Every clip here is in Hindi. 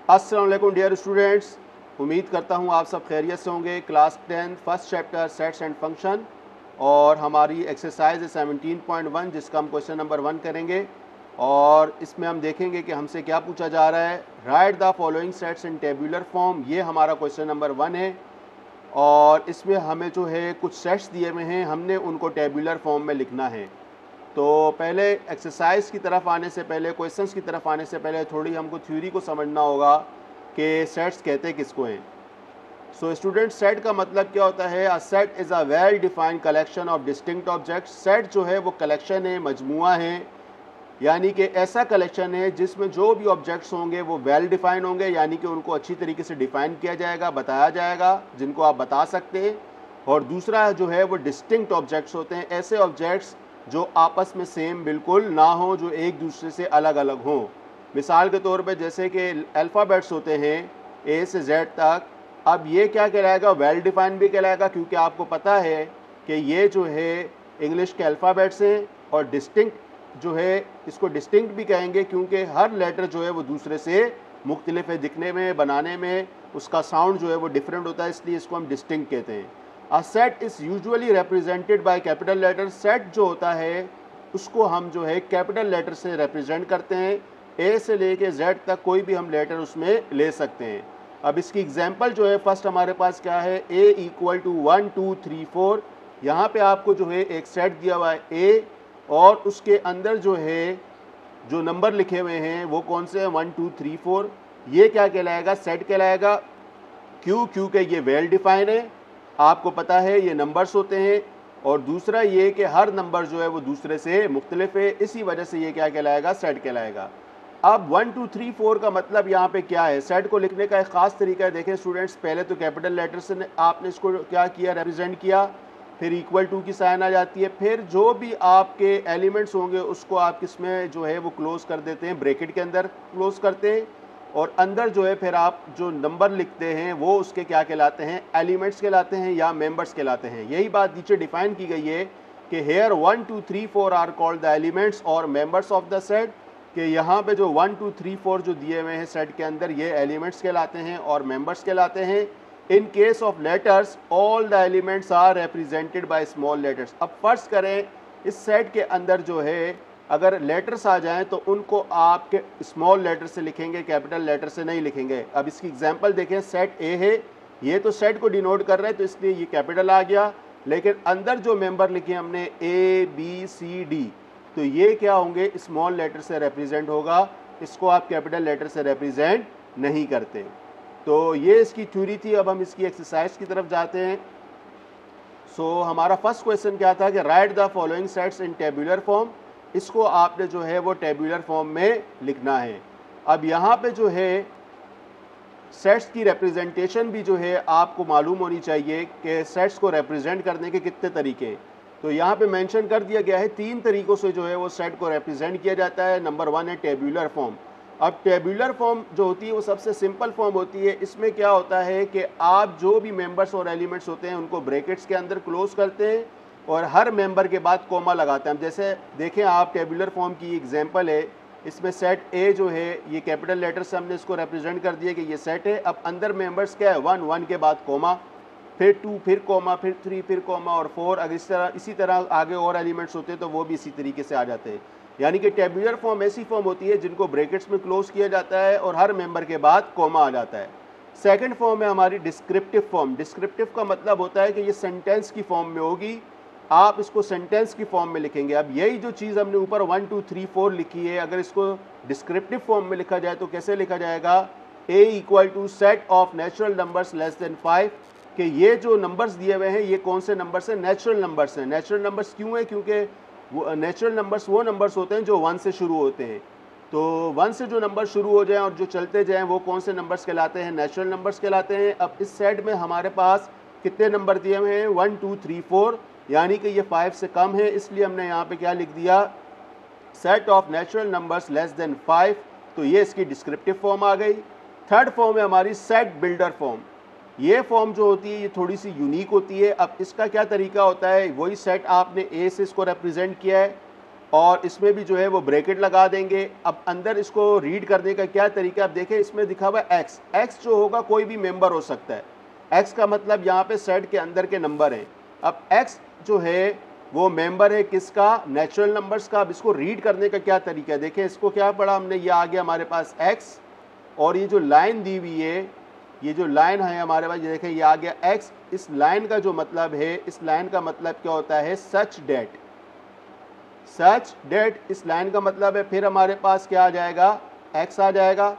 अस्सलाम वालेकुम डियर स्टूडेंट्स, उम्मीद करता हूँ आप सब खैरियत से होंगे। Class 10 first chapter sets and function और हमारी एक्सरसाइज है 17.1 जिसका हम क्वेश्चन नंबर 1 करेंगे। और इसमें हम देखेंगे कि हमसे क्या पूछा जा रहा है। Right the following sets in tabular form, ये हमारा क्वेश्चन नंबर 1 है। और इसमें हमें जो है कुछ सेट्स दिए हुए हैं, हमने उनको टेबुलर फॉर्म में लिखना है। तो पहले एक्सरसाइज की तरफ आने से पहले, क्वेश्चंस की तरफ आने से पहले थोड़ी हमको थ्योरी को समझना होगा कि सेट्स कहते किसको हैं। सो स्टूडेंट, सेट का मतलब क्या होता है? अ set is a well defined collection of distinct objects. Set जो है वो कलेक्शन है, मजमुआ है, यानी कि ऐसा कलेक्शन है जिसमें जो भी ऑब्जेक्ट्स होंगे वो वेल डिफाइंड होंगे, यानी कि उनको अच्छी तरीके से डिफाइन किया जाएगा, बताया जाएगा, जिनको आप बता सकते हैं। और दूसरा जो है वो डिस्टिंक्ट ऑब्जेक्ट्स होते हैं, ऐसे ऑब्जेक्ट्स जो आपस में सेम बिल्कुल ना हो, जो एक दूसरे से अलग अलग हों। मिसाल के तौर पे जैसे कि अल्फ़ाबेट्स होते हैं ए से जेड तक, अब ये क्या कहलाएगा? वेल डिफाइंड भी कहलाएगा, क्योंकि आपको पता है कि ये जो है इंग्लिश के अल्फ़ाबेट्स हैं। और डिस्टिंक्ट जो है, इसको डिस्टिंक्ट भी कहेंगे क्योंकि हर लेटर जो है वो दूसरे से मुख्तलिफ है, दिखने में, बनाने में उसका साउंड जो है वो डिफरेंट होता है, इसलिए इसको हम डिस्टिंक्ट कहते हैं। A set is usually represented by capital letter. Set जो होता है उसको हम जो है कैपिटल लेटर से रिप्रेजेंट करते हैं। ए से लेके जेड तक कोई भी हम लेटर उसमें ले सकते हैं। अब इसकी एग्जांपल जो है, फर्स्ट हमारे पास क्या है? ए इक्वल टू 1 2 3 4। यहाँ पे आपको जो है एक सेट दिया हुआ है ए, और उसके अंदर जो है जो नंबर लिखे हुए हैं वो कौन से हैं? 1 2 3 4। ये क्या कहलाएगा? सेट कहलाएगा। क्यों? क्योंकि ये वेल डिफाइन है, आपको पता है ये नंबर्स होते हैं। और दूसरा ये कि हर नंबर जो है वो दूसरे से मुख्तलिफ है, इसी वजह से ये क्या कहलाएगा? सेट कहलाएगा। अब 1 2 3 4 का मतलब यहाँ पे क्या है? सेट को लिखने का एक ख़ास तरीका है। देखें स्टूडेंट्स, पहले तो कैपिटल लेटर से आपने इसको क्या किया? रिप्रेजेंट किया, फिर इक्वल टू की साइन आ जाती है, फिर जो भी आपके एलिमेंट्स होंगे उसको आप किस में जो है वो क्लोज कर देते हैं, ब्रैकेट के अंदर क्लोज करते हैं। और अंदर जो है फिर आप जो नंबर लिखते हैं वो उसके क्या कहलाते हैं? एलिमेंट्स कहलाते हैं या मेंबर्स कहलाते हैं। यही बात नीचे डिफाइन की गई है कि here 1 2 3 4 are called the elements और मेंबर्स ऑफ द सेट, कि यहाँ पे जो 1 2 3 4 जो दिए हुए हैं सेट के अंदर, ये एलिमेंट्स कहलाते हैं और मेंबर्स कहलाते हैं। In case of letters all the elements are represented by small letters. अब फर्ज करें इस सेट के अंदर जो है अगर लेटर्स आ जाएं तो उनको आप स्मॉल लेटर से लिखेंगे, कैपिटल लेटर से नहीं लिखेंगे। अब इसकी एग्जांपल देखें, सेट ए है, ये तो सेट को डिनोट कर रहे हैं तो इसलिए ये कैपिटल आ गया, लेकिन अंदर जो मेंबर लिखे हमने ए बी सी डी, तो ये क्या होंगे? स्मॉल लेटर से रिप्रेजेंट होगा, इसको आप कैपिटल लेटर से रिप्रेजेंट नहीं करते। तो ये इसकी थ्योरी थी। अब हम इसकी एक्सरसाइज की तरफ जाते हैं। सो हमारा फर्स्ट क्वेश्चन क्या था कि right the following sets in tabular form. इसको आपने जो है वो टेबुलर फॉर्म में लिखना है। अब यहाँ पे जो है सेट्स की रिप्रेजेंटेशन भी जो है आपको मालूम होनी चाहिए कि सेट्स को रिप्रेजेंट करने के कितने तरीके हैं। तो यहाँ पे मेंशन कर दिया गया है 3 तरीक़ों से जो है वो सेट को रिप्रेजेंट किया जाता है। नंबर 1 है टेबुलर फॉर्म। अब टेबुलर फॉर्म जो होती है वो सबसे सिंपल फॉर्म होती है। इसमें क्या होता है कि आप जो भी मेंबर्स और एलिमेंट्स होते हैं उनको ब्रैकेट्स के अंदर क्लोज करते हैं और हर मेंबर के बाद कॉमा लगाते हैं। जैसे देखें आप, टेबुलर फॉर्म की एग्जांपल है, इसमें सेट ए जो है ये कैपिटल लेटर से हमने इसको रिप्रेजेंट कर दिया कि ये सेट है। अब अंदर मेंबर्स क्या है? 1 1 के बाद कॉमा, फिर 2, फिर कॉमा, फिर 3, फिर कॉमा और 4। अगर इसी तरह आगे और एलिमेंट्स होते हैं तो वो भी इसी तरीके से आ जाते हैं। यानी कि टेबुलर फॉर्म ऐसी फॉर्म होती है जिनको ब्रैकेट्स में क्लोज किया जाता है और हर मेंबर के बाद कॉमा आ जाता है। सेकंड फॉर्म है हमारी डिस्क्रिप्टिव फॉर्म। डिस्क्रिप्टिव का मतलब होता है कि ये सेंटेंस की फॉर्म में होगी, आप इसको सेंटेंस की फॉर्म में लिखेंगे। अब यही जो चीज़ हमने ऊपर 1 2 3 4 लिखी है, अगर इसको डिस्क्रिप्टिव फॉर्म में लिखा जाए तो कैसे लिखा जाएगा? A equal to set of natural numbers less than 5, कि ये जो नंबर्स दिए हुए हैं ये कौन से नंबर्स हैं? नेचुरल नंबर्स हैं। नेचुरल नंबर्स क्यों है? क्योंकि वो नेचुरल नंबर्स वो नंबर्स होते हैं जो 1 से शुरू होते हैं। तो 1 से जो नंबर शुरू हो जाएं और जो चलते जाएं वो कौन से नंबर्स कहलाते हैं? नेचुरल नंबर्स कहलाते हैं। अब इस सेट में हमारे पास कितने नंबर दिए हुए हैं? 1 2 3 4, यानी कि ये 5 से कम है, इसलिए हमने यहाँ पे क्या लिख दिया? Set of natural numbers less than 5। तो ये इसकी डिस्क्रिप्टिव फॉर्म आ गई। थर्ड फॉर्म है हमारी सेट बिल्डर फॉर्म। ये फॉर्म जो होती है ये थोड़ी सी यूनिक होती है। अब इसका क्या तरीका होता है? वही सेट आपने ए से इसको रिप्रेजेंट किया है, और इसमें भी जो है वो ब्रैकेट लगा देंगे। अब अंदर इसको रीड करने का क्या तरीका, आप देखें इसमें दिखा हुआ है एक्स। एक्स जो होगा कोई भी मेंबर हो सकता है। एक्स का मतलब यहाँ पे सेट के अंदर के नंबर हैं। अब एक्स जो है वो मेंबर है किसका, नेचुरल नंबर्स का। अब इसको रीड करने का क्या तरीका है, देखें इसको क्या पढ़ा हमने, ये आ गया हमारे पास एक्स, और ये जो लाइन दी हुई है, ये जो लाइन है हमारे पास, ये देखें ये आ गया एक्स। इस लाइन का जो मतलब है, इस लाइन का मतलब क्या होता है, सच डेट। सच डेट इस लाइन का मतलब है। फिर हमारे पास क्या आ जाएगा, एक्स आ जाएगा।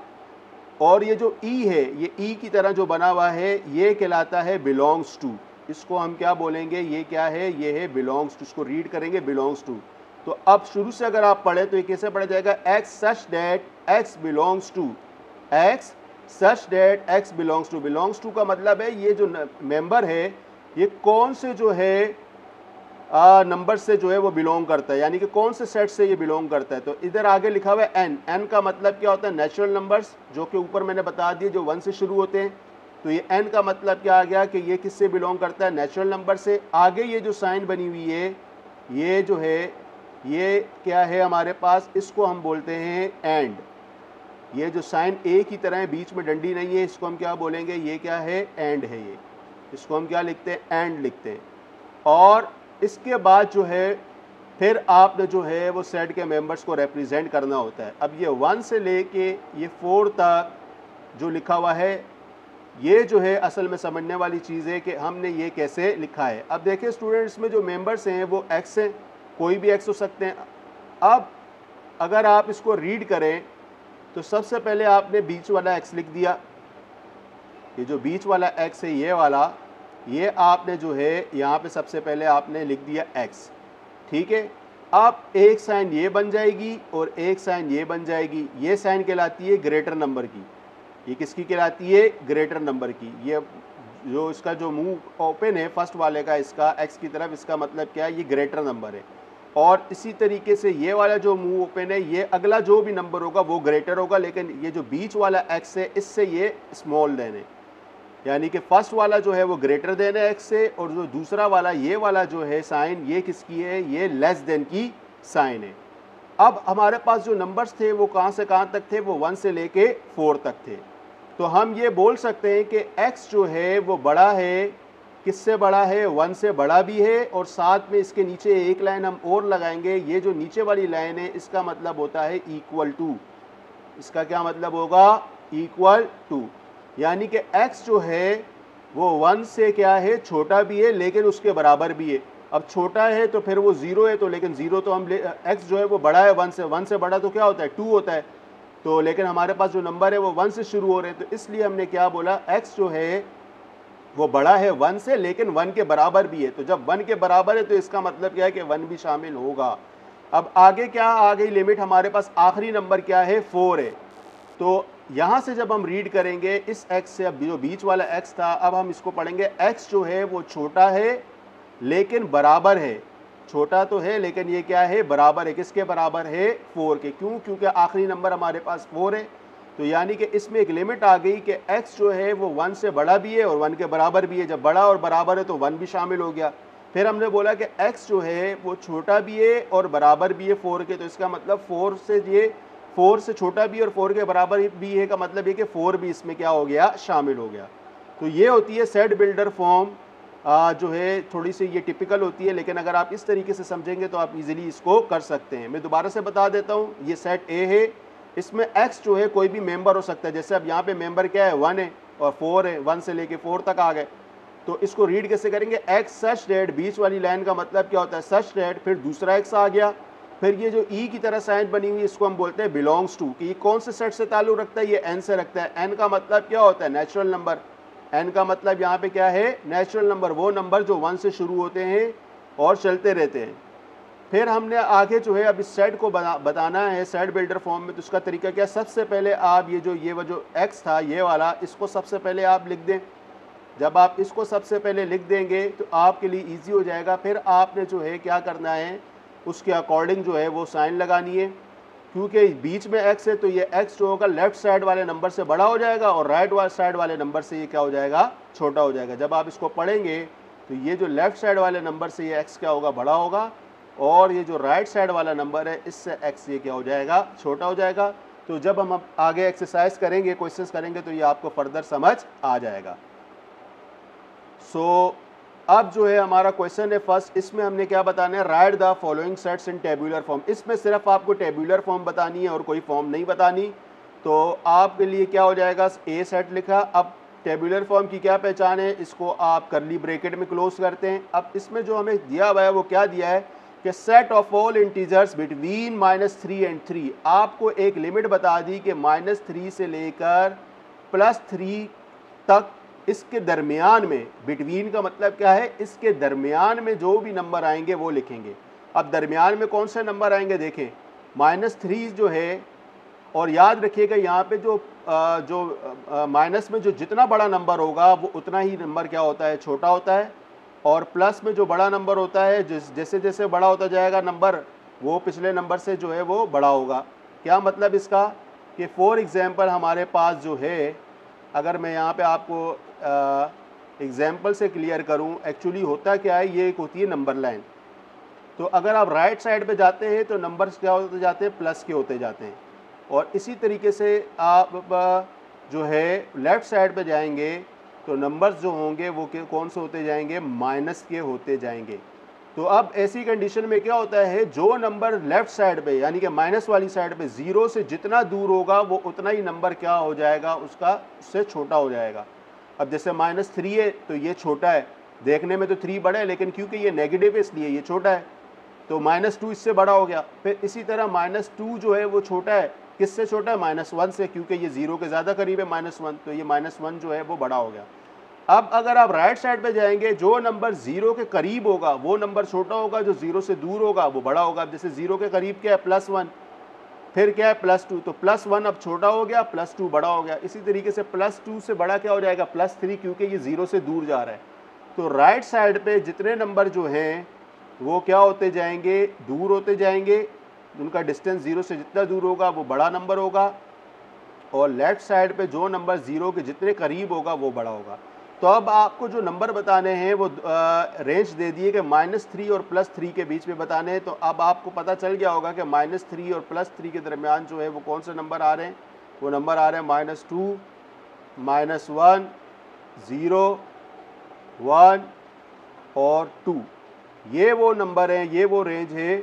और ये जो ई है, ये ई की तरह जो बना हुआ है, ये कहलाता है बिलोंग्स टू। इसको हम क्या बोलेंगे, ये क्या है, ये है बिलोंग्स टू। इसको रीड करेंगे बिलोंग्स टू। तो अब शुरू से अगर आप पढ़े तो ये कैसे पढ़ा जाएगा, x such that x belongs to, x such that x belongs to. Belongs to का मतलब है ये जो मेंबर है ये कौन से जो है नंबर से जो है वो बिलोंग करता है, यानी कि कौन से सेट से ये बिलोंग करता है। तो इधर आगे लिखा हुआ है एन। एन का मतलब क्या होता है, नेचुरल नंबर्स, जो कि ऊपर मैंने बता दिए जो 1 से शुरू होते हैं। तो ये एन का मतलब क्या आ गया कि ये किससे बिलोंग करता है, नेचुरल नंबर से। आगे ये जो साइन बनी हुई है, ये जो है ये क्या है हमारे पास, इसको हम बोलते हैं एंड। ये जो साइन ए की तरह है, बीच में डंडी नहीं है, इसको हम क्या बोलेंगे, ये क्या है, एंड है। ये इसको हम क्या लिखते हैं, एंड लिखते हैं। और इसके बाद जो है फिर आपने जो है वो सेट के मेंबर्स को रिप्रेजेंट करना होता है। अब ये 1 से लेके ये 4 तक जो लिखा हुआ है, ये जो है असल में समझने वाली चीज़ है कि हमने ये कैसे लिखा है। अब देखिए स्टूडेंट्स में जो मेंबर्स हैं वो एक्स हैं, कोई भी एक्स हो सकते हैं। अब अगर आप इसको रीड करें तो सबसे पहले आपने बीच वाला एक्स लिख दिया। ये जो बीच वाला एक्स है ये वाला, ये आपने जो है यहाँ पे सबसे पहले आपने लिख दिया एक्स, ठीक है। अब एक साइन ये बन जाएगी और एक साइन ये बन जाएगी। ये साइन कहलाती है ग्रेटर नंबर की। ये किसकी कहलाती है, ग्रेटर नंबर की। ये जो इसका जो मुंह ओपन है फर्स्ट वाले का, इसका एक्स की तरफ, इसका मतलब क्या है, ये ग्रेटर नंबर है। और इसी तरीके से ये वाला जो मुंह ओपन है, ये अगला जो भी नंबर होगा वो ग्रेटर होगा, लेकिन ये जो बीच वाला एक्स है इससे ये स्मॉल देन है, यानी कि फर्स्ट वाला जो है वो ग्रेटर देन है एक्स से, और जो दूसरा वाला ये वाला जो है साइन, ये किसकी है, ये लेस देन की साइन है। अब हमारे पास जो नंबर्स थे वो कहाँ से कहाँ तक थे, वो 1 से लेके 4 तक थे। तो हम ये बोल सकते हैं कि x जो है वो बड़ा है, किससे बड़ा है, 1 से बड़ा भी है। और साथ में इसके नीचे एक लाइन हम और लगाएंगे, ये जो नीचे वाली लाइन है इसका मतलब होता है इक्वल टू। इसका क्या मतलब होगा, इक्वल टू, यानी कि x जो है वो 1 से क्या है, छोटा भी है लेकिन उसके बराबर भी है। अब छोटा है तो फिर वो 0 है, तो लेकिन 0 तो हम x जो है वो बड़ा है 1 से, 1 से बड़ा तो क्या होता है, 2 होता है। तो लेकिन हमारे पास जो नंबर है वो 1 से शुरू हो रहे हैं, तो इसलिए हमने क्या बोला, x जो है वो बड़ा है 1 से लेकिन 1 के बराबर भी है। तो जब 1 के बराबर है तो इसका मतलब क्या है कि 1 भी शामिल होगा। अब आगे क्या आ गई लिमिट, हमारे पास आखिरी नंबर क्या है, 4 है। तो यहाँ से जब हम रीड करेंगे इस x से, अब जो बीच वाला x था, अब हम इसको पढ़ेंगे x जो है वो छोटा है लेकिन बराबर है। छोटा तो है लेकिन ये क्या है, बराबर है, किसके बराबर है, 4 के। क्यों, क्योंकि आखिरी नंबर हमारे पास 4 है। तो यानी कि इसमें एक लिमिट आ गई कि x जो है वो 1 से बड़ा भी है और 1 के बराबर भी है। जब बड़ा और बराबर है तो 1 भी शामिल हो गया। फिर हमने बोला कि x जो है वो छोटा भी है और बराबर भी है 4 के, तो इसका मतलब 4 से छोटा भी और 4 के बराबर भी है का मतलब ये कि 4 भी इसमें क्या हो गया, शामिल हो गया। तो ये होती है सेट बिल्डर फॉर्म, जो है थोड़ी सी ये टिपिकल होती है, लेकिन अगर आप इस तरीके से समझेंगे तो आप इजीली इसको कर सकते हैं। मैं दोबारा से बता देता हूँ, ये सेट ए है, इसमें x जो है कोई भी मेंबर हो सकता है। जैसे अब यहाँ पे मेंबर क्या है, 1 है और 4 है, 1 से लेके 4 तक आ गए। तो इसको रीड कैसे करेंगे, x सच डेट, बीच वाली लाइन का मतलब क्या होता है, सच डेट, फिर दूसरा x आ गया, फिर ये जो ई की तरह साइन बनी हुई इसको हम बोलते हैं बिलोंग्स टू, कि ये कौन से सेट से ताल्लुक रखता है, ये एन से रखता है। एन का मतलब क्या होता है, नेचुरल नंबर। एन का मतलब यहाँ पे क्या है, नेचुरल नंबर, वो नंबर जो 1 से शुरू होते हैं और चलते रहते हैं। फिर हमने आगे जो है अब इस सेट को बताना है सेट बिल्डर फॉर्म में। तो उसका तरीका क्या, सबसे पहले आप ये जो एक्स था ये वाला, इसको सबसे पहले आप लिख दें। जब आप इसको सबसे पहले लिख देंगे तो आपके लिए ईजी हो जाएगा। फिर आपने जो है क्या करना है, उसके अकॉर्डिंग जो है वो साइन लगानी है। क्योंकि बीच में x है तो ये x जो होगा लेफ्ट साइड वाले नंबर से बड़ा हो जाएगा और राइट साइड वाले नंबर से ये क्या हो जाएगा, छोटा हो जाएगा। जब आप इसको पढ़ेंगे तो ये जो लेफ्ट साइड वाले नंबर से ये x क्या होगा, बड़ा होगा, और ये जो राइट साइड वाला नंबर है इससे x ये क्या हो जाएगा, छोटा हो जाएगा। तो जब हम आगे एक्सरसाइज करेंगे, क्वेश्चंस करेंगे, तो ये आपको फर्दर समझ आ जाएगा। सो अब जो है हमारा क्वेश्चन है फर्स्ट, इसमें हमने क्या बताना है, right the following sets in tabular form. इसमें सिर्फ आपको टेबुलर फॉर्म बतानी है और कोई फॉर्म नहीं बतानी। तो आपके लिए क्या हो जाएगा, ए सेट लिखा। अब टेबुलर फॉर्म की क्या पहचान है, इसको आप करली ब्रैकेट में क्लोज करते हैं। अब इसमें जो हमें दिया हुआ है वो क्या दिया है कि set of all integers between -3 and 3। आपको एक लिमिट बता दी कि -3 से लेकर +3 तक इसके दरमियान में, बिटवीन का मतलब क्या है, इसके दरमियान में जो भी नंबर आएंगे वो लिखेंगे। अब दरमियान में कौन से नंबर आएंगे देखें, -3 जो है, और याद रखिएगा यहाँ पे जो माइनस में जो जितना बड़ा नंबर होगा वो उतना ही नंबर क्या होता है, छोटा होता है। और प्लस में जो बड़ा नंबर होता है, जैसे जैसे बड़ा होता जाएगा नंबर, वो पिछले नंबर से जो है वो बड़ा होगा। क्या मतलब इसका कि फॉर एग्जांपल हमारे पास जो है, अगर मैं यहाँ पे आपको एग्जांपल से क्लियर करूँ, एक्चुअली होता क्या है, ये एक होती है नंबर लाइन। तो अगर आप राइट साइड पे जाते हैं तो नंबर्स क्या होते जाते हैं, प्लस के होते जाते हैं। और इसी तरीके से आप जो है लेफ़्ट साइड पे जाएंगे तो नंबर्स जो होंगे वो कौन से होते जाएंगे, माइनस के होते जाएंगे। तो अब ऐसी कंडीशन में क्या होता है, जो नंबर लेफ़्ट साइड पे यानी कि माइनस वाली साइड पे 0 से जितना दूर होगा वो उतना ही नंबर क्या हो जाएगा, उसका उससे छोटा हो जाएगा। अब जैसे -3 है तो ये छोटा है, देखने में तो 3 बड़ा है, लेकिन क्योंकि ये नेगेटिव है इसलिए ये छोटा है। तो -2 इससे बड़ा हो गया। फिर इसी तरह -2 जो है वो छोटा है, किससे छोटा है, -1 से, क्योंकि ये 0 के ज़्यादा करीब है -1, तो ये -1 जो है वो बड़ा हो गया। अब अगर आप राइट साइड पे जाएंगे, जो नंबर 0 के करीब होगा वो नंबर छोटा होगा, जो 0 से दूर होगा वो बड़ा होगा। जैसे 0 के करीब क्या है, +1, फिर क्या है +2, तो +1 अब छोटा हो गया, +2 बड़ा हो गया। इसी तरीके से +2 से बड़ा क्या हो जाएगा, +3, क्योंकि ये 0 से दूर जा रहा है। तो राइट साइड पे जितने नंबर जो हैं वो क्या होते जाएंगे, दूर होते जाएंगे। उनका डिस्टेंस 0 से जितना दूर होगा वो बड़ा नंबर होगा, और लेफ्ट साइड पे जो नंबर 0 के जितने करीब होगा वो बड़ा होगा। तो अब आपको जो नंबर बताने हैं वो रेंज दे दिए कि -3 और +3 के बीच में बताने हैं। तो अब आपको पता चल गया होगा कि -3 और +3 के दरमियान जो है वो कौन से नंबर आ रहे हैं, वो नंबर आ रहे हैं -2, -1, 0, 1 और 2। ये वो नंबर हैं, ये वो रेंज है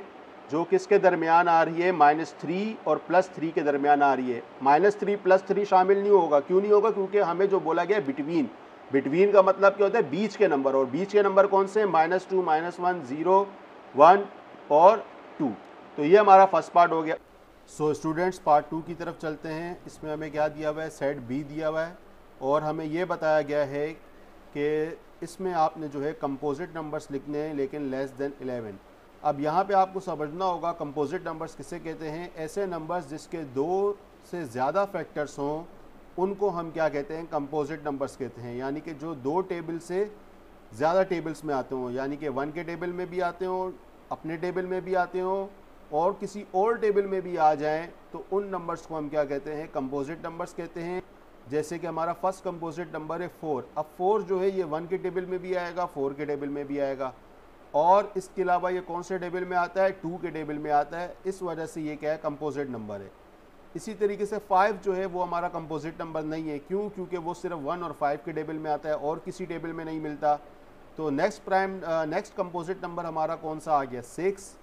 जो किसके दरमियान आ रही है, -3 और +3 के दरमियान आ रही है। -3 +3 शामिल नहीं होगा। क्यों नहीं होगा, क्योंकि हमें जो बोला गया बिटवीन, बिटवीन का मतलब क्या होता है, बीच के नंबर, और बीच के नंबर कौन से हैं, -2, -1, 0, 1 और 2। तो ये हमारा फर्स्ट पार्ट हो गया। सो स्टूडेंट्स, पार्ट 2 की तरफ चलते हैं। इसमें हमें क्या दिया हुआ है, सेट बी दिया हुआ है, और हमें ये बताया गया है कि इसमें आपने जो है कंपोजिट नंबर्स लिखने हैं, लेकिन लेस देन 11। अब यहाँ पे आपको समझना होगा कंपोजिट नंबर्स किसे कहते हैं। ऐसे नंबर्स जिसके 2 से ज़्यादा फैक्टर्स हों उनको हम क्या कहते हैं, कंपोजिट नंबर्स कहते हैं। यानी कि जो 2 टेबल से ज़्यादा टेबल्स में आते हों, यानी कि 1 के टेबल में भी आते हों, अपने टेबल में भी आते हों, और किसी और टेबल में भी आ जाएं, तो उन नंबर्स को हम क्या कहते हैं, कंपोजिट नंबर्स कहते हैं। जैसे कि हमारा फर्स्ट कंपोजिट नंबर है 4। अब 4 जो है ये 1 के टेबल में भी आएगा, 4 के टेबल में भी आएगा, और इसके अलावा ये कौन से टेबल में आता है, 2 के टेबल में आता है। इस वजह से ये क्या है, कंपोजिट नंबर है। इसी तरीके से 5 जो है वो हमारा कंपोजिट नंबर नहीं है। क्यों, क्योंकि वो सिर्फ 1 और 5 के टेबल में आता है और किसी टेबल में नहीं मिलता। तो नेक्स्ट कंपोजिट नंबर हमारा कौन सा आ गया, 6।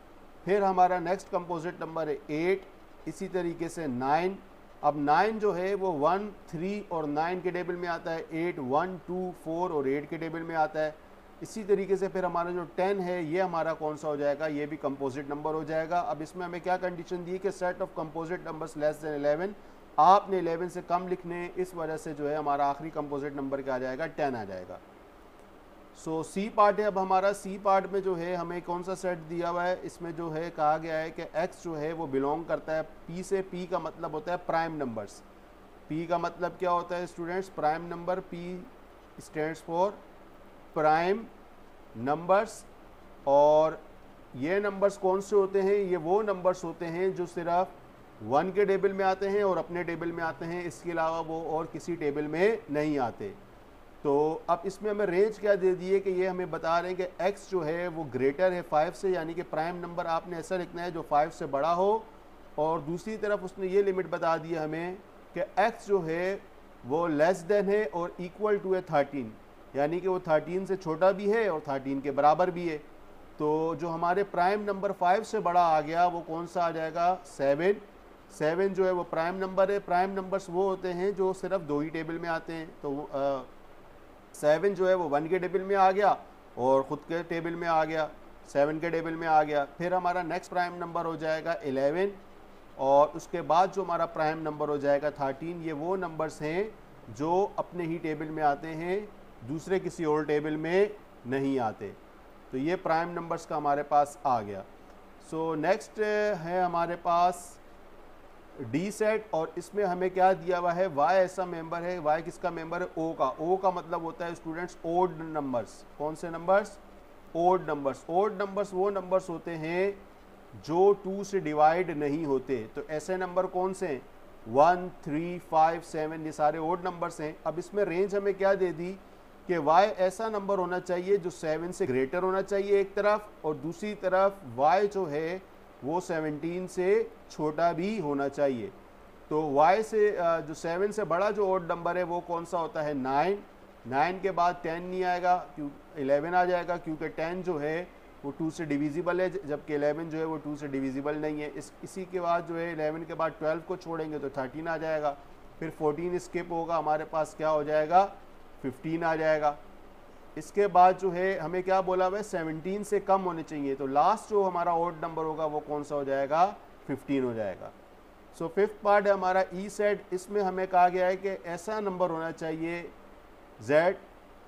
फिर हमारा नेक्स्ट कंपोजिट नंबर है 8। इसी तरीके से 9। अब 9 जो है वो 1, 3 और 9 के टेबल में आता है। 8 1, 2, 4 और 8 के टेबल में आता है। इसी तरीके से फिर हमारा जो 10 है ये हमारा कौन सा हो जाएगा, ये भी कंपोजिट नंबर हो जाएगा। अब इसमें हमें क्या कंडीशन दी कि set of composite numbers less then 11, आपने 11 से कम लिखने, इस वजह से जो है हमारा आखिरी कंपोजिट नंबर क्या आ जाएगा, 10 आ जाएगा। सो सी पार्ट है। अब हमारा सी पार्ट में जो है हमें कौन सा सेट दिया हुआ है, इसमें जो है कहा गया है कि x जो है वो बिलोंग करता है p से। p का मतलब होता है प्राइम नंबर्स। p का मतलब क्या होता है students, prime number. p stands for prime numbers. और ये नंबर्स कौन से होते हैं, ये वो नंबर्स होते हैं जो सिर्फ 1 के टेबल में आते हैं और अपने टेबल में आते हैं, इसके अलावा वो और किसी टेबल में नहीं आते। तो अब इसमें हमें रेंज क्या दे दी है कि ये हमें बता रहे हैं कि x जो है वो ग्रेटर है 5 से, यानी कि प्राइम नंबर आपने ऐसा लिखना है जो 5 से बड़ा हो, और दूसरी तरफ उसने ये लिमिट बता दी है हमें कि x जो है वो लेस देन है और इक्वल टू है 13, यानी कि वो 13 से छोटा भी है और 13 के बराबर भी है। तो जो हमारे प्राइम नंबर 5 से बड़ा आ गया वो कौन सा आ जाएगा? 7। 7 जो है वो प्राइम नंबर है। प्राइम नंबर्स वो होते हैं जो सिर्फ 2 ही टेबल में आते हैं। तो 7 जो है वो 1 के टेबल में आ गया और ख़ुद के टेबल में आ गया, 7 के टेबल में आ गया। फिर हमारा नेक्स्ट प्राइम नंबर हो जाएगा 11, और उसके बाद जो हमारा प्राइम नंबर हो जाएगा 13। ये वो नंबर्स हैं जो अपने ही टेबल में आते हैं, दूसरे किसी और टेबल में नहीं आते। तो ये प्राइम नंबर्स का हमारे पास आ गया। सो नेक्स्ट है हमारे पास डी सेट, और इसमें हमें क्या दिया हुआ है? y ऐसा मेंबर है। y किसका मेंबर है? o का। o का मतलब होता है स्टूडेंट्स ओड नंबर्स। कौन से numbers? Odd numbers. Odd numbers वो नंबर्स होते हैं जो 2 से डिवाइड नहीं होते। तो ऐसे नंबर कौन से हैं? 1, 3, 5, 7, ये सारे ओड नंबर्स हैं। अब इसमें रेंज हमें क्या दे दी कि y ऐसा नंबर होना चाहिए जो 7 से ग्रेटर होना चाहिए एक तरफ, और दूसरी तरफ y जो है वो 17 से छोटा भी होना चाहिए। तो y से जो 7 से बड़ा जो ओड नंबर है वो कौन सा होता है? 9। 9 के बाद 10 नहीं आएगा, 11 आ जाएगा, क्योंकि 10 जो है वो 2 से डिविजिबल है, जबकि 11 जो है वो 2 से डिविजिबल नहीं है। इसी के बाद जो है 11 के बाद 12 को छोड़ेंगे तो 13 आ जाएगा। फिर 14 स्किप होगा, हमारे पास क्या हो जाएगा? 15 आ जाएगा। इसके बाद जो है हमें क्या बोला हुआ है? 17 से कम होने चाहिए। तो लास्ट जो हमारा ओड नंबर होगा वो कौन सा हो जाएगा? 15 हो जाएगा। सो फिफ्थ पार्ट है हमारा ई सेट। इसमें हमें कहा गया है कि ऐसा नंबर होना चाहिए z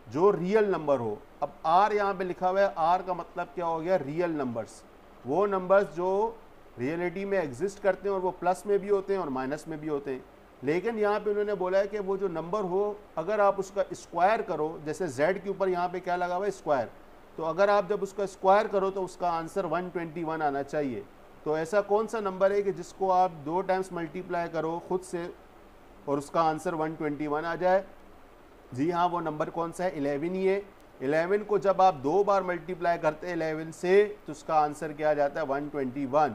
जो रियल नंबर हो। अब r यहाँ पे लिखा हुआ है, r का मतलब क्या हो गया? Real numbers. वो नंबर्स जो रियलिटी में एग्जिस्ट करते हैं और वो प्लस में भी होते हैं और माइनस में भी होते हैं। लेकिन यहाँ पे उन्होंने बोला है कि वो जो नंबर हो अगर आप उसका स्क्वायर करो, जैसे z के ऊपर यहाँ पे क्या लगा हुआ है? स्क्वायर। तो अगर आप जब उसका स्क्वायर करो तो उसका आंसर 121 आना चाहिए। तो ऐसा कौन सा नंबर है कि जिसको आप 2 टाइम्स मल्टीप्लाई करो खुद से और उसका आंसर 121 आ जाए? जी हाँ, वो नंबर कौन सा है? 11 ही है। 11 को जब आप 2 बार मल्टीप्लाई करते हैं 11 से तो उसका आंसर क्या आ जाता है? 121।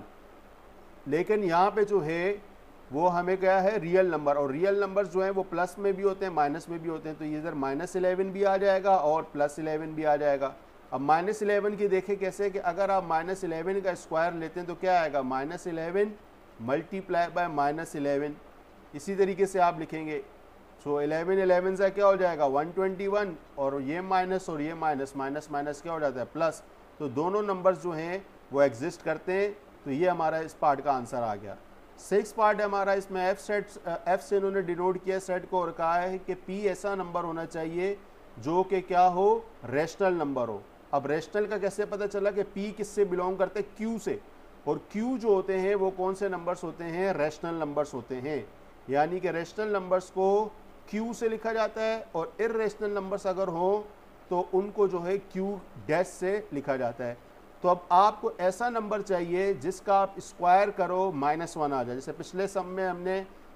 लेकिन यहाँ पे जो है वो हमें क्या है? Real number. और रियल नंबर्स जो हैं वो प्लस में भी होते हैं माइनस में भी होते हैं। तो ये इधर -11 भी आ जाएगा और +11 भी आ जाएगा। अब -11 की देखें कैसे कि अगर आप -11 का स्क्वायर लेते हैं तो क्या आएगा? -11 मल्टीप्लाई बाय -11। इसी तरीके से आप लिखेंगे। सो 11 से क्या हो जाएगा? 121, और ये माइनस और ये माइनस, माइनस माइनस क्या हो जाता है? प्लस। तो दोनों नंबर्स जो हैं वो एग्जिस्ट करते हैं। तो ये हमारा इस पार्ट का आंसर आ गया। 6 पार्ट है हमारा। इसमें एफ से इन्होंने डिनोट किया सेट को और कहा है कि p ऐसा नंबर होना चाहिए जो कि क्या हो? रैशनल नंबर हो। अब रैशनल का कैसे पता चला कि p किससे बिलोंग करते हैं? q से। और q जो होते हैं वो कौन से नंबर्स होते हैं? रैशनल नंबर्स होते हैं। यानी कि रैशनल नंबर्स को q से लिखा जाता है, और इर्रेशनल नंबर्स अगर हो तो उनको जो है q डैश से लिखा जाता है। तो अब आपको ऐसा नंबर चाहिए जिसका आप स्क्वायर करो -1 आ जाए। जैसे पिछले सम में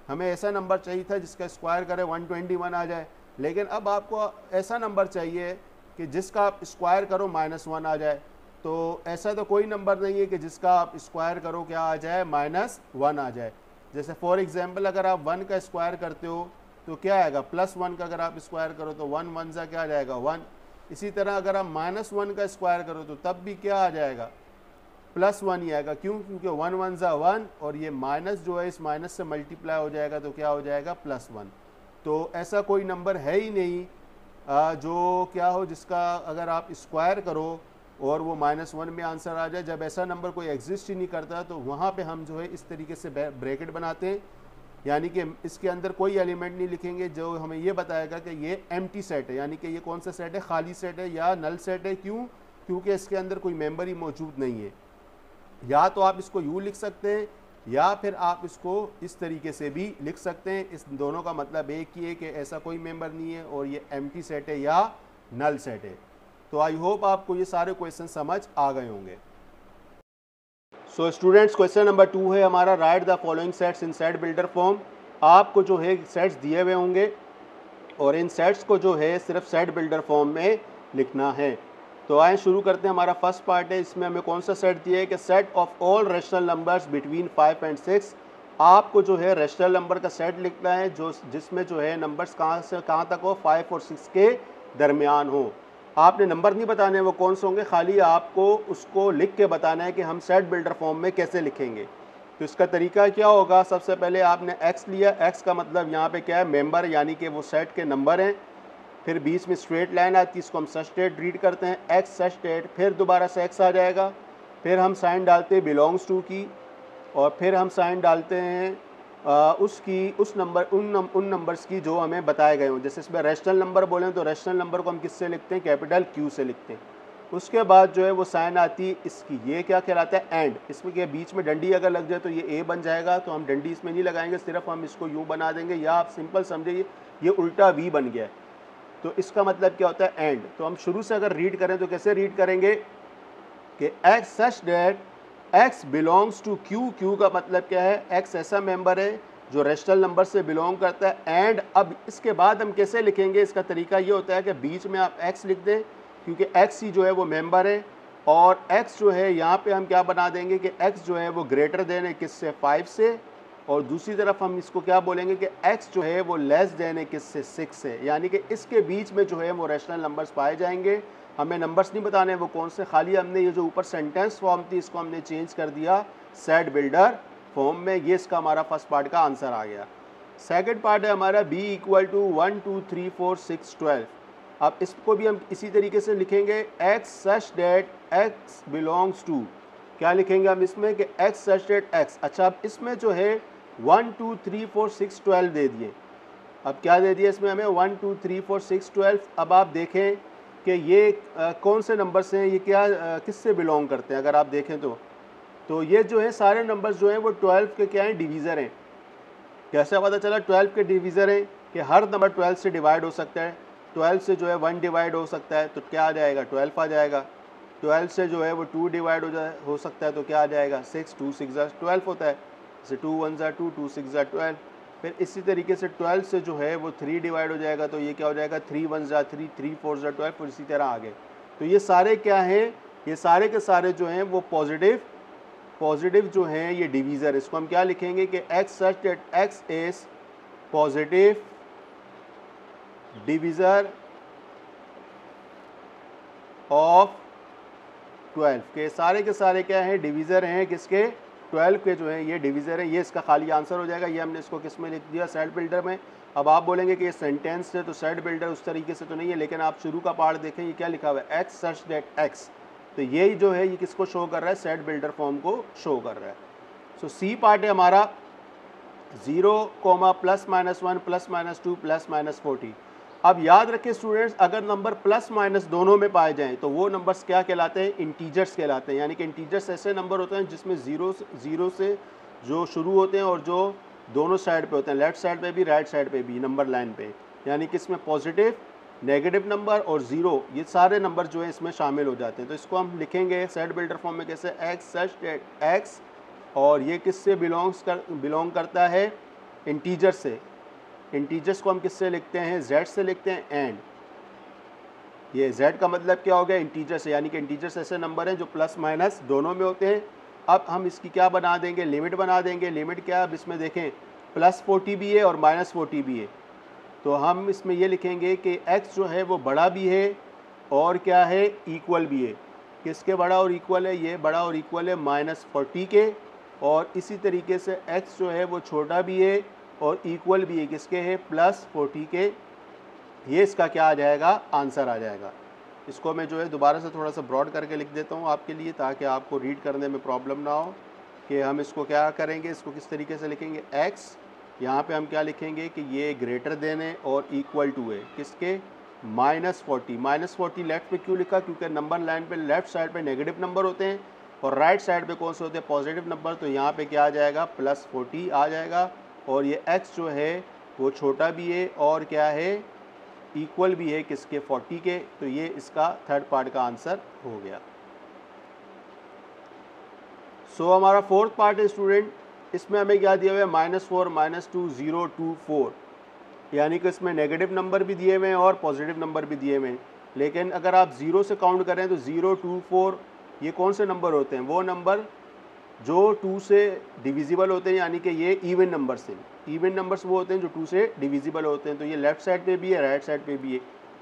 हमें ऐसा नंबर चाहिए था जिसका स्क्वायर करे 121 आ जाए। लेकिन अब आपको ऐसा नंबर चाहिए कि जिसका आप स्क्वायर करो -1 आ जाए। तो ऐसा तो कोई नंबर नहीं है कि जिसका आप स्क्वायर करो क्या आ जाए? -1 आ जाए। जैसे फॉर एग्जांपल अगर आप 1 का स्क्वायर करते हो तो क्या आएगा? +1 का अगर आप स्क्वायर करो तो 1 1 सा क्या आ जाएगा? 1। इसी तरह अगर आप -1 का स्क्वायर करो तो तब भी क्या आ जाएगा? +1 ही आएगा। क्यों? क्योंकि 1 1 सा 1, और ये माइनस जो है इस माइनस से मल्टीप्लाई हो जाएगा तो क्या हो जाएगा? +1। तो ऐसा कोई नंबर है ही नहीं जो क्या हो जिसका अगर आप स्क्वायर करो और वो -1 में आंसर आ जाए। जब ऐसा नंबर कोई एग्जिस्ट ही नहीं करता तो वहाँ पे हम जो है इस तरीके से ब्रैकेट बनाते हैं, यानी कि इसके अंदर कोई एलिमेंट नहीं लिखेंगे जो हमें ये बताएगा कि ये एम्प्टी सेट है, यानी कि ये कौन सा सेट है? खाली सेट है या नल सेट है। क्यों? क्योंकि इसके अंदर कोई मेंबर ही मौजूद नहीं है। या तो आप इसको यूँ लिख सकते हैं या फिर आप इसको इस तरीके से भी लिख सकते हैं। इस दोनों का मतलब एक ही है कि ऐसा कोई मेंबर नहीं है और ये एम्प्टी सेट है या नल सेट है। तो आई होप आपको ये सारे क्वेश्चन समझ आ गए होंगे। सो स्टूडेंट्स, क्वेश्चन नंबर 2 है हमारा, right the following sets in set builder form. आपको जो है सेट्स दिए हुए होंगे और इन सेट्स को जो है सिर्फ सेट बिल्डर फॉर्म में लिखना है। तो आए शुरू करते हैं। हमारा फर्स्ट पार्ट है, इसमें हमें कौन सा सेट दिया है कि set of all rational numbers between 5 and 6। आपको जो है रेशनल नंबर का सेट लिखना है जो जिसमें जो है नंबर्स कहाँ से कहाँ तक हो, 5 और 6 के दरमियान हो। आपने नंबर नहीं बताने वो कौन से होंगे, खाली आपको उसको लिख के बताना है कि हम सेट बिल्डर फॉर्म में कैसे लिखेंगे। तो इसका तरीका क्या होगा, सबसे पहले आपने x लिया, x का मतलब यहाँ पे क्या है, मेंबर, यानी कि वो सेट के नंबर हैं। फिर बीच में स्ट्रेट लाइन आती है, इसको हम सचटेट रीड करते हैं, x सचटेट, फिर दोबारा से x आ जाएगा, फिर हम साइन डालते हैं बिलोंग्स टू की, और फिर हम साइन डालते हैं उसकी उस नंबर उन नंबर्स की जो हमें बताए गए हों। जैसे इसमें रैशनल नंबर बोलें तो रैशनल नंबर को हम किससे लिखते हैं, कैपिटल Q से लिखते हैं। उसके बाद जो है वो साइन आती है इसकी, ये क्या कहलाता है, एंड। इसमें क्या बीच में डंडी अगर लग जाए तो ये A बन जाएगा, तो हम डंडी इसमें नहीं लगाएंगे, सिर्फ हम इसको यूँ बना देंगे, या आप सिंपल समझिए ये उल्टा V बन गया है। तो इसका मतलब क्या होता है, एंड। तो हम शुरू से अगर रीड करें तो कैसे रीड करेंगे कि x such that x belongs to Q। Q का मतलब क्या है, x ऐसा मेंबर है जो रेशनल नंबर से बिलोंग करता है। एंड अब इसके बाद हम कैसे लिखेंगे, इसका तरीका ये होता है कि बीच में आप x लिख दें, क्योंकि x ही जो है वो मेंबर है, और x जो है यहाँ पे हम क्या बना देंगे कि x जो है वो ग्रेटर देन है किससे, 5 से, और दूसरी तरफ हम इसको क्या बोलेंगे कि x जो है वो लेस देन है किससे, 6 से, यानी कि इसके बीच में जो है वो रेशनल नंबर्स पाए जाएंगे। हमें नंबर्स नहीं बताने वो कौन से, खाली हमने ये जो ऊपर सेंटेंस फॉर्म थी इसको हमने चेंज कर दिया सेट बिल्डर फॉर्म में। ये इसका हमारा फर्स्ट पार्ट का आंसर आ गया। सेकंड पार्ट है हमारा b इक्वल टू 1 2 3 4 6 12। अब इसको भी हम इसी तरीके से लिखेंगे, x such that x belongs to, क्या लिखेंगे हम इसमें कि x सच डेट x। अच्छा, अब इसमें जो है 1 2 3 4 6 12 दे दिए। अब क्या दे दिया इसमें हमें, 1 2 3 4 6 12। अब आप देखें कि ये कौन से नंबर्स हैं, ये क्या किससे बिलोंग करते हैं। अगर आप देखें तो ये जो है सारे नंबर्स जो हैं वो 12 के क्या हैं, डिवीज़र हैं। कैसे पता चला 12 के डिवीज़र हैं, कि हर नंबर 12 से डिवाइड हो सकता है। 12 से जो है 1 डिवाइड हो सकता है तो क्या आ जाएगा, 12 आ जाएगा। 12 से जो है वो 2 डिवाइड हो सकता है तो क्या आ जाएगा, 6, 2 6 12 होता है। जैसे 2 1 2 2 6 12। फिर इसी तरीके से 12 से जो है वो 3 डिवाइड हो जाएगा तो ये क्या हो जाएगा, 3 1 3 3 4 12, और इसी तरह आगे। तो ये सारे क्या हैं, ये सारे के सारे जो हैं वो पॉजिटिव जो हैं ये डिवीज़र। इसको हम क्या लिखेंगे कि x such that x is positive divisor of 12 के सारे क्या हैं, डिवीज़र हैं किसके, 12 के जो हैं ये डिवीज़र है। ये इसका खाली आंसर हो जाएगा। ये हमने इसको किस में लिख दिया, सेट बिल्डर में। अब आप बोलेंगे कि ये सेंटेंस है तो सेट बिल्डर उस तरीके से तो नहीं है, लेकिन आप शुरू का पार्ट देखें, ये क्या लिखा हुआ है, एक्स सच दैट एक्स। तो ये जो है ये किसको शो कर रहा है, सेट बिल्डर फॉर्म को शो कर रहा है। सो सी पार्ट है हमारा 0, +-1 +-2 +-40। अब याद रखें स्टूडेंट्स, अगर नंबर प्लस माइनस दोनों में पाए जाएं तो वो नंबर्स क्या कहलाते हैं, इंटीजर्स कहलाते हैं। यानी कि इंटीजर्स ऐसे नंबर होते हैं जिसमें ज़ीरो से जो शुरू होते हैं और जो दोनों साइड पे होते हैं, लेफ्ट साइड पे भी राइट साइड पे भी नंबर लाइन पे। यानी कि इसमें पॉजिटिव, नेगेटिव नंबर और ज़ीरो, ये सारे नंबर जो है इसमें शामिल हो जाते हैं। तो इसको हम लिखेंगे सेट बिल्डर फॉर्म में कैसे, एक्स सच दैट एक्स, और ये किससे बिलोंग करता है, इंटीजर से। इंटीजर्स को हम किससे लिखते हैं, z से लिखते हैं। एंड ये z का मतलब क्या हो गया, इंटीजर से, यानी कि इंटीजर्स ऐसे नंबर हैं जो प्लस माइनस दोनों में होते हैं। अब हम इसकी क्या बना देंगे, लिमिट बना देंगे। लिमिट क्या, अब इसमें देखें +40 भी है और -40 भी है। तो हम इसमें ये लिखेंगे कि x जो है वो बड़ा भी है और क्या है, इक्वल भी है। किसके बड़ा और इक्वल है, ये बड़ा और इक्वल है -40 के। और इसी तरीके से x जो है वो छोटा भी है और इक्वल भी है किसके है, +40 के। ये इसका क्या आ जाएगा, आंसर आ जाएगा। इसको मैं जो है दोबारा से थोड़ा सा ब्रॉड करके लिख देता हूँ आपके लिए, ताकि आपको रीड करने में प्रॉब्लम ना हो कि हम इसको क्या करेंगे, इसको किस तरीके से लिखेंगे। x यहाँ पे हम क्या लिखेंगे कि ये ग्रेटर देन है और इक्वल टू है किसके, -40। -40 लेफ्ट पे क्यों लिखा, क्योंकि नंबर लाइन पे लेफ्ट साइड पे नेगेटिव नंबर होते हैं और राइट साइड पे कौन से होते हैं, पॉजिटिव नंबर। तो यहाँ पे क्या आ जाएगा, +40 आ जाएगा। और ये x जो है वो छोटा भी है और क्या है, इक्वल भी है किसके, 40 के। तो ये इसका थर्ड पार्ट का आंसर हो गया। सो हमारा फोर्थ पार्ट है स्टूडेंट, इसमें हमें क्या दिया हुआ है, -4 -2 0 2 4। यानी कि इसमें नेगेटिव नंबर भी दिए हुए हैं और पॉजिटिव नंबर भी दिए हुए हैं। लेकिन अगर आप 0 से काउंट करें तो 0, 2, 4 ये कौन से नंबर होते हैं? वो नंबर जो 2 से डिविजिबल होते हैं, यानी कि ये इवन नंबर्स हैं। इवन नंबर्स वो होते हैं जो 2 से डिविजिबल होते हैं। तो ये लेफ्ट साइड पे भी है, राइट साइड पे भी है।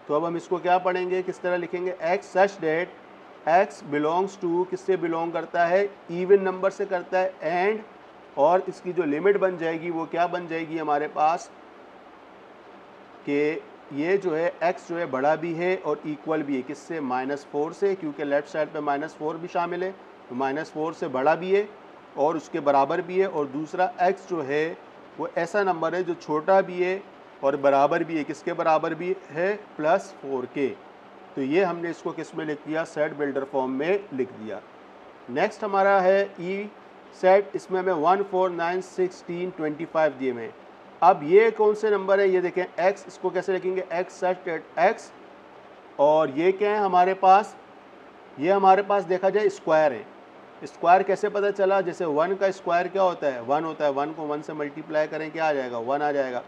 तो अब हम इसको क्या पढ़ेंगे, किस तरह लिखेंगे? x such that x belongs to, किससे बिलोंग करता है? इवन नंबर से करता है। एंड और इसकी जो लिमिट बन जाएगी वो क्या बन जाएगी हमारे पास कि ये जो है x जो है बड़ा भी है और इक्वल भी है, किससे? -4 से, क्योंकि लेफ्ट साइड पे -4 भी शामिल है। तो -4 से बड़ा भी है और उसके बराबर भी है। और दूसरा x जो है वो ऐसा नंबर है जो छोटा भी है और बराबर भी है, किसके बराबर भी है? +4 के। तो ये हमने इसको किस में लिख दिया? सेट बिल्डर फॉर्म में लिख दिया। नेक्स्ट हमारा है ई सेट, इसमें हमें 1, 4, 9, 16, 25 दिए हुए हैं। अब ये कौन से नंबर है? ये देखें x, इसको कैसे लिखेंगे? x सच डेट x, और ये क्या है हमारे पास? ये हमारे पास देखा जाए स्क्वायर है। स्क्वायर कैसे पता चला? जैसे 1 का स्क्वायर क्या होता है? 1 होता है। 1 को 1 से मल्टीप्लाई करें क्या आ जाएगा? 1 आ जाएगा।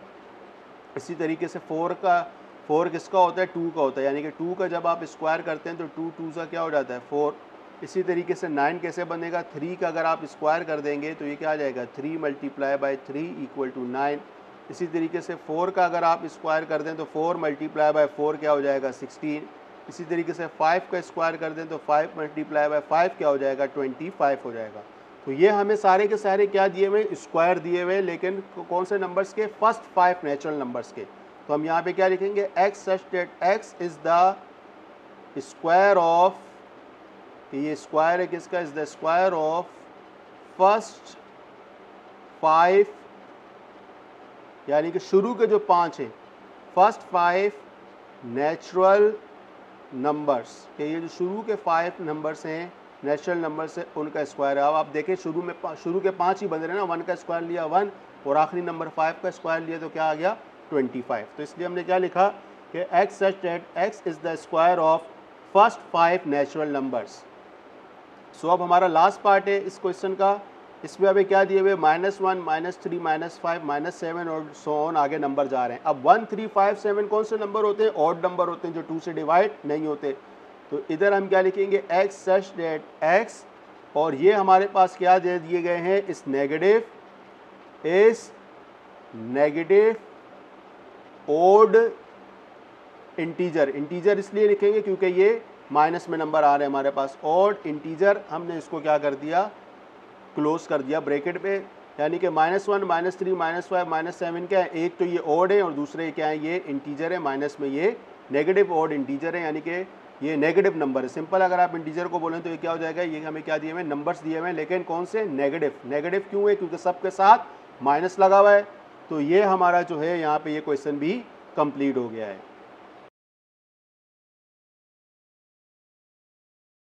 इसी तरीके से 4 किसका होता है? 2 का होता है। यानी कि 2 का जब आप स्क्वायर करते हैं तो 2 2 सा क्या हो जाता है? 4। इसी तरीके से 9 कैसे बनेगा? 3 का अगर आप स्क्वायर कर देंगे तो ये क्या आ जाएगा? 3 × 3 = 9। इसी तरीके से 4 का अगर आप स्क्वायर कर दें तो 4 × 4 क्या हो जाएगा? 16। इसी तरीके से 5 का स्क्वायर कर दें तो 5 × 5 क्या हो जाएगा? 25 हो जाएगा। तो ये हमें सारे के सारे क्या दिए हुए? स्क्वायर दिए हुए, लेकिन कौन से नंबर्स के? फर्स्ट 5 नेचुरल नंबर्स के। तो हम यहाँ पे क्या लिखेंगे? x such that x is the square of, ये स्क्वायर है किसका? Is the square of first 5, यानी कि शुरू के जो 5 हैं, फर्स्ट 5 नेचुरल नंबर्स के, ये जो शुरू के 5 नंबर्स हैं नेचुरल नंबर्स है, उनका स्क्वायर है। अब आप देखें शुरू के 5 ही बन रहे हैं ना। 1 का स्क्वायर लिया 1 और आखिरी नंबर 5 का स्क्वायर लिया तो क्या आ गया? 25। तो इसलिए हमने क्या लिखा कि x such that x is the square of first 5 natural numbers. So अब हमारा लास्ट पार्ट है इस क्वेश्चन का। इसमें अभी क्या दिए हुए? -1, -3, -5, -7 और सो ऑन आगे नंबर जा रहे हैं। अब 1, 3, 5, 7 कौन से नंबर होते हैं? ऑड नंबर होते हैं जो 2 से डिवाइड नहीं होते। तो इधर हम क्या लिखेंगे? x सच डेट x, और ये हमारे पास क्या दे दिए गए हैं? इस नेगेटिव ओड इंटीजर। इंटीजर इसलिए लिखेंगे क्योंकि ये माइनस में नंबर आ रहे हैं हमारे पास। ओड इंटीजर हमने इसको क्या कर दिया? क्लोज कर दिया ब्रैकेट पे। यानी कि -1, -3, -5, -7 क्या है? एक तो ये ओड है और दूसरे क्या है? ये इंटीजर है। माइनस में ये नेगेटिव ओड इंटीजर है, यानी कि ये नेगेटिव नंबर है। सिंपल अगर आप इंटीजर को बोलें तो ये क्या हो जाएगा? ये हमें क्या दिए हुए? नंबर्स दिए हुए हैं, लेकिन कौन से? नेगेटिव। नेगेटिव क्यों है? क्योंकि सबके साथ माइनस लगा हुआ है। तो ये हमारा जो है यहाँ पे ये क्वेश्चन भी कंप्लीट हो गया है।